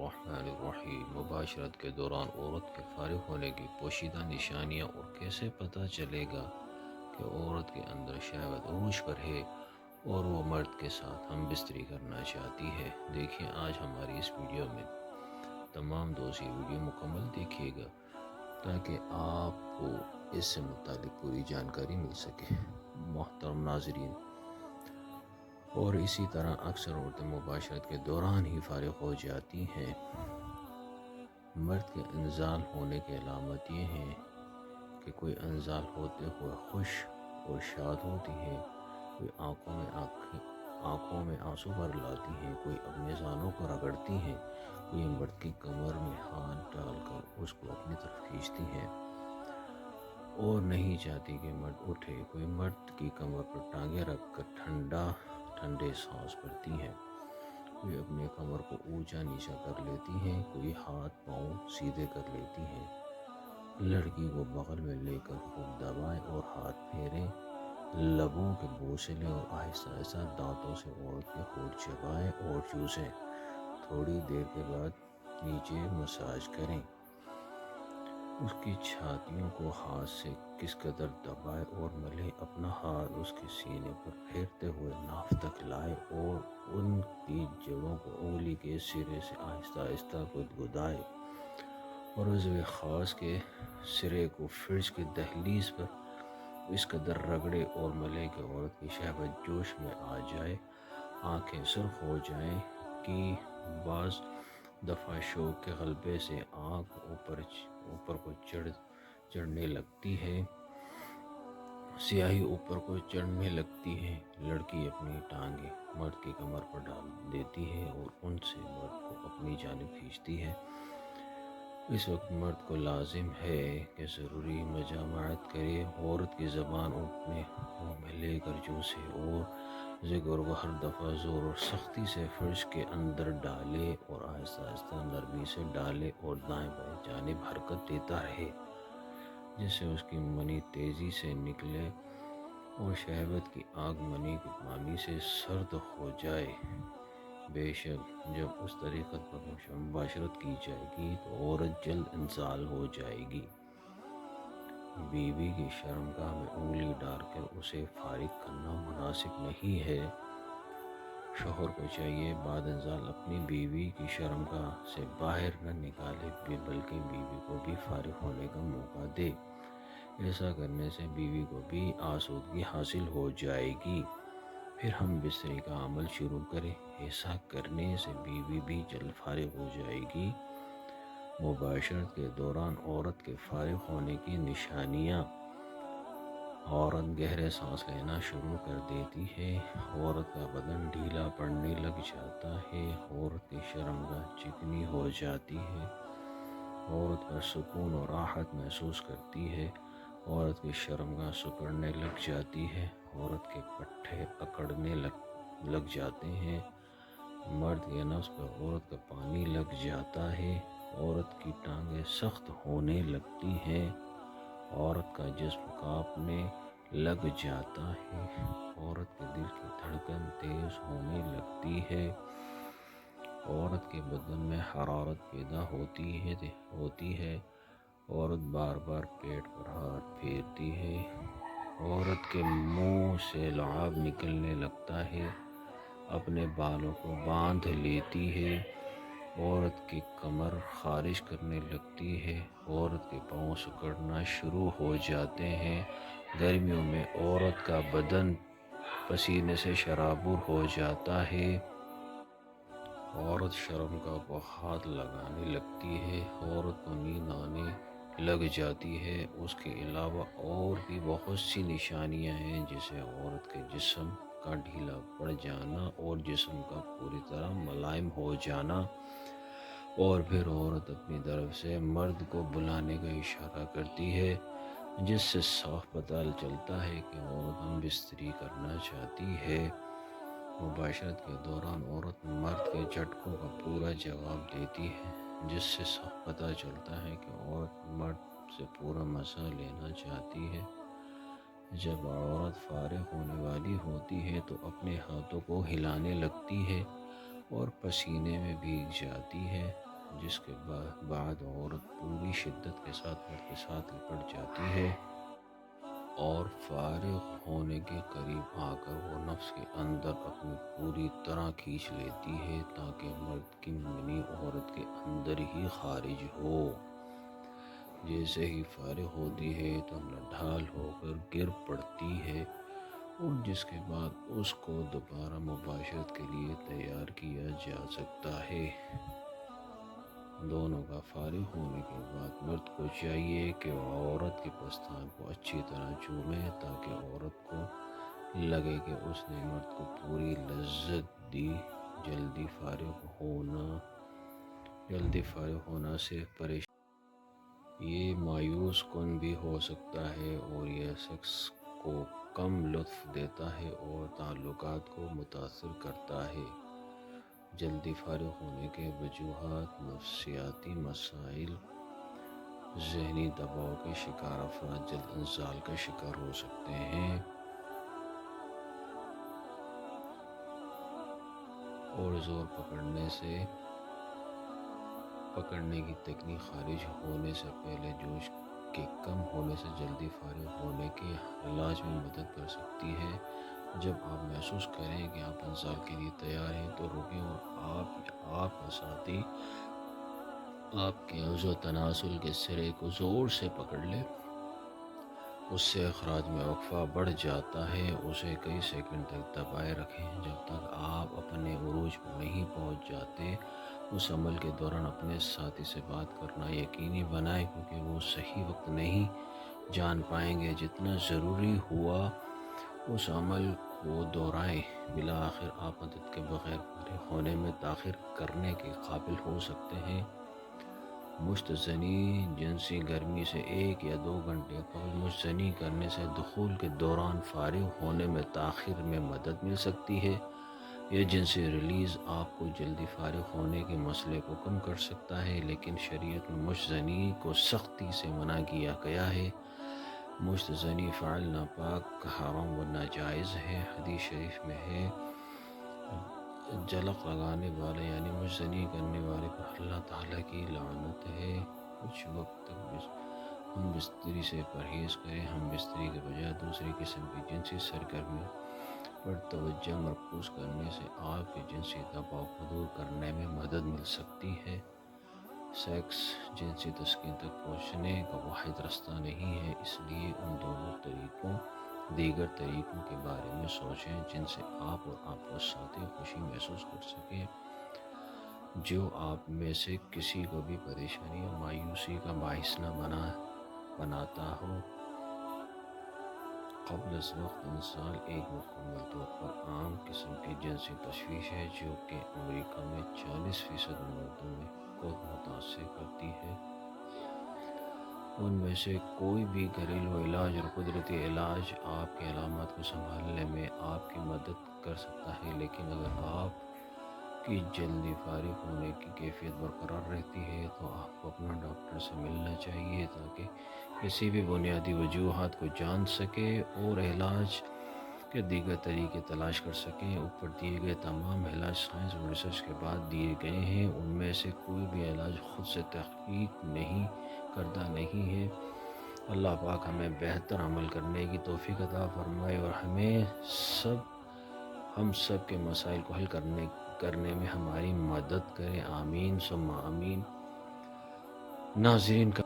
الرحمن الرحیم۔ مباشرت کے دوران عورت کے فارغ ہونے کی پوشیدہ نشانیاں اور کیسے پتہ چلے گا کہ عورت کے اندر شہوت عروج پر ہے اور وہ مرد کے ساتھ ہم بستری کرنا چاہتی ہے۔ دیکھیں آج ہماری اس ویڈیو میں تمام دوست یہ ویڈیو مکمل دیکھیے گا تاکہ آپ کو اس سے متعلق پوری جانکاری مل سکے۔ محترم ناظرین، اور اسی طرح اکثر عورتیں مباشرت کے دوران ہی فارغ ہو جاتی ہیں۔ مرد کے انزال ہونے کی علامت یہ ہے کہ کوئی انزال ہوتے ہوئے خوش اور شاد ہوتی ہے، کوئی آنکھوں میں آنسو بھر لاتی ہے، کوئی اپنے زانوں کو رگڑتی ہے، کوئی مرد کی کمر میں ہاتھ ڈال کر اس کو اپنی طرف کھینچتی ہے اور نہیں چاہتی کہ مرد اٹھے، کوئی مرد کی کمر پر ٹانگیں رکھ کر ٹھنڈے سانس بھرتی ہے، کوئی اپنے کمر کو اونچا نیچا کر لیتی ہے، کوئی ہاتھ پاؤں سیدھے کر لیتی ہے، لڑکی کو بغل میں لے کر خوب دبائے اور ہاتھ پھیرے، لبوں کے بوسے لے اور آہستہ آہستہ دانتوں سے عورت کے ہونٹ چبائے اور چوسے، تھوڑی دیر کے بعد نیچے مساج کریں، اس کی چھاتیوں کو ہاتھ سے کس قدر دبائے اور ملے، اپنا ہاتھ اس کے سینے پر پھیرتے ہوئے ناف تک لائے اور ان کی جڑوں کو انگلی کے سرے سے آہستہ آہستہ گدگدائے اور عضو خاص کے سرے کو فرج کی دہلیز پر اس قدر رگڑے اور ملے کہ عورت کی شہوت جوش میں آ جائے، آنکھیں سرخ ہو جائیں کہ بعض دفعہ شوق کے غلبے سے آنکھ اوپر کو چڑھنے لگتی ہے، سیاہی اوپر کو چڑھنے لگتی ہے، لڑکی اپنی ٹانگیں مرد کی کمر پر ڈال دیتی ہے اور ان سے مرد کو اپنی جانب کھینچتی ہے۔ اس وقت مرد کو لازم ہے کہ ضروری مجامعت کرے، عورت کی زبان اپنے منہ میں لے کر چوسے اور ذکر کو ہر دفعہ زور اور سختی سے فرج کے اندر ڈالے اور آہستہ آہستہ نرمی سے ڈالے اور دائیں بائیں جانب حرکت دیتا رہے، جس سے اس کی منی تیزی سے نکلے اور شہوت کی آگ منی کے پانی سے سرد ہو جائے۔ بے شک جب اس طریقت پر مباشرت کی جائے گی تو عورت جلد انزال ہو جائے گی۔ بیوی کی شرمگاہ میں انگلی ڈال کر اسے فارغ کرنا مناسب نہیں ہے۔ شوہر کو چاہیے بعد انزال اپنی بیوی کی شرمگاہ سے باہر نہ نکالے بلکہ بیوی کو بھی فارغ ہونے کا موقع دے۔ ایسا کرنے سے بیوی کو بھی آسودگی حاصل ہو جائے گی۔ پھر ہم بستری کا عمل شروع کریں۔ ایسا کرنے سے بیوی بھی جلد فارغ ہو جائے گی۔ مباشرت کے دوران عورت کے فارغ ہونے کی نشانیاں: عورت گہرے سانس لینا شروع کر دیتی ہے، عورت کا بدن ڈھیلا پڑنے لگ جاتا ہے، عورت کی شرمگاہ چکنی ہو جاتی ہے، عورت پر سکون اور راحت محسوس کرتی ہے، عورت کی شرمگاہ سکڑنے لگ جاتی ہے، عورت کے پٹھے اکڑنے لگ جاتے ہیں، مرد کے نفس پر عورت کا پانی لگ جاتا ہے، عورت کی ٹانگیں سخت ہونے لگتی ہیں، عورت کا جسم کانپنے لگ جاتا ہے، عورت کے دل کی دھڑکن تیز ہونے لگتی ہے، عورت کے بدن میں حرارت پیدا ہوتی ہے، عورت بار بار پیٹ پر ہاتھ پھیرتی ہے، عورت کے منہ سے لعاب نکلنے لگتا ہے، اپنے بالوں کو باندھ لیتی ہے، عورت کی کمر خارش کرنے لگتی ہے، عورت کے پاؤں سکڑنا شروع ہو جاتے ہیں، گرمیوں میں عورت کا بدن پسینے سے شرابور ہو جاتا ہے، عورت شرمگاہ کو ہاتھ لگانے لگتی ہے، عورت کو نیند آنے لگ جاتی ہے۔ اس کے علاوہ اور بھی بہت سی نشانیاں ہیں جسے عورت کے جسم کا ڈھیلا پڑ جانا اور جسم کا پوری طرح ملائم ہو جانا، اور پھر عورت اپنی طرف سے مرد کو بلانے کا اشارہ کرتی ہے، جس سے صاف پتہ چلتا ہے کہ عورت ہم بستری کرنا چاہتی ہے۔ مباشرت کے دوران عورت مرد کے جھٹکوں کا پورا جواب دیتی ہے، جس سے صاف پتہ چلتا ہے کہ عورت مرد سے پورا مزہ لینا چاہتی ہے۔ جب عورت فارغ ہونے والی ہوتی ہے تو اپنے ہاتھوں کو ہلانے لگتی ہے اور پسینے میں بھیگ جاتی ہے، جس کے بعد عورت پوری شدت کے ساتھ مرد کے ساتھ لپٹ جاتی ہے اور فارغ ہونے کے قریب آ کر وہ نفس کے اندر اپنی پوری طرح کھینچ لیتی ہے تاکہ مرد کی منی عورت کے اندر ہی خارج ہو۔ جیسے ہی فارغ ہوتی ہے تو نڈھال ہو کر گر پڑتی ہے اور جس کے بعد اس کو دوبارہ مباشرت کے لیے تیار کیا جا سکتا ہے۔ دونوں کا فارغ ہونے کے بعد مرد کو چاہیے کہ وہ عورت کے پستان کو اچھی طرح چومے تاکہ عورت کو لگے کہ اس نے مرد کو پوری لذت دی۔ جلدی فارغ ہونا سے پریشان یہ مایوس کن بھی ہو سکتا ہے اور یہ سیکس کو کم لطف دیتا ہے اور تعلقات کو متاثر کرتا ہے۔ جلدی فارغ ہونے کے وجوہات: نفسیاتی مسائل، ذہنی دباؤ کے شکار افراد جلد انزال کا شکار ہو سکتے ہیں اور زور پکڑنے کی تکنیک خارج ہونے سے پہلے جوش کے کم ہونے سے جلدی فارغ ہونے کے علاج میں مدد کر سکتی ہے۔ جب آپ محسوس کریں کہ آپ انزال کے لیے تیار ہیں تو رکیں اور آپ کا ساتھی آپ کے عضو تناسل کے سرے کو زور سے پکڑ لے۔ اس سے اخراج میں وقفہ بڑھ جاتا ہے۔ اسے کئی سیکنڈ تک دبائے رکھیں جب تک آپ اپنے عروج پر نہیں پہنچ جاتے۔ اس عمل کے دوران اپنے ساتھی سے بات کرنا یقینی بنائیں کیونکہ وہ صحیح وقت نہیں جان پائیں گے۔ جتنا ضروری ہوا اس عمل کو دہرائیں۔ بالآخر آپ مدد کے بغیر فارغ ہونے میں تاخیر کرنے کے قابل ہو سکتے ہیں۔ مشت زنی: جنسی گرمی سے 1 یا 2 گھنٹے قبل مشت زنی کرنے سے دخول کے دوران فارغ ہونے میں تاخیر میں مدد مل سکتی ہے۔ یہ جنسی ریلیز آپ کو جلدی فارغ ہونے کے مسئلے کو کم کر سکتا ہے، لیکن شریعت میں مشت زنی کو سختی سے منع کیا گیا ہے۔ مشت زنی فعل ناپاک، حرام و ناجائز ہے۔ حدیث شریف میں ہے جلق لگانے والے یعنی مشت زنی کرنے والے پر اللہ تعالیٰ کی لعنت ہے۔ کچھ وقت تک ہم بستری سے پرہیز کریں۔ ہم بستری کے بجائے دوسری قسم کی جنسی سرگرمیوں پر توجہ مرکوز کرنے سے آپ کے جنسی دباؤ کو دور کرنے میں مدد مل سکتی ہے۔ سیکس جنسی تسکین تک پہنچنے کا واحد راستہ نہیں ہے، اس لیے ان دیگر طریقوں کے بارے میں سوچیں جن سے آپ اور آپ کا ساتھی خوشی محسوس کر سکیں۔ جو آپ میں سے کسی کو بھی پریشانی یا مایوسی کا باعث نہ بناتا ہو۔ قبل از وقت انزال ایک مکمل طور پر عام قسم کی جنسی تشویش ہے جو کہ امریکہ میں 40% مردوں کو متاثر کرتی ہے۔ ان میں سے کوئی بھی گھریلو علاج اور قدرتی علاج آپ کے علامات کو سنبھالنے میں آپ کی مدد کر سکتا ہے، لیکن اگر آپ کی جلدی فارغ ہونے کی کیفیت برقرار رہتی ہے تو آپ کو اپنا ڈاکٹر سے ملنا چاہیے تاکہ کسی بھی بنیادی وجوہات کو جان سکے اور علاج کے دیگر طریقے تلاش کر سکیں۔ اوپر دیے گئے تمام علاج سائنس اور ریسرچ کے بعد دیے گئے ہیں۔ ان میں سے کوئی بھی علاج خود سے تحقیق کردہ نہیں ہے۔ اللہ پاک ہمیں بہتر عمل کرنے کی توفیق عطا فرمائے اور ہم سب کے مسائل کو حل کرنے میں ہماری مدد کرے۔ آمین ثم آمین۔ ناظرین کا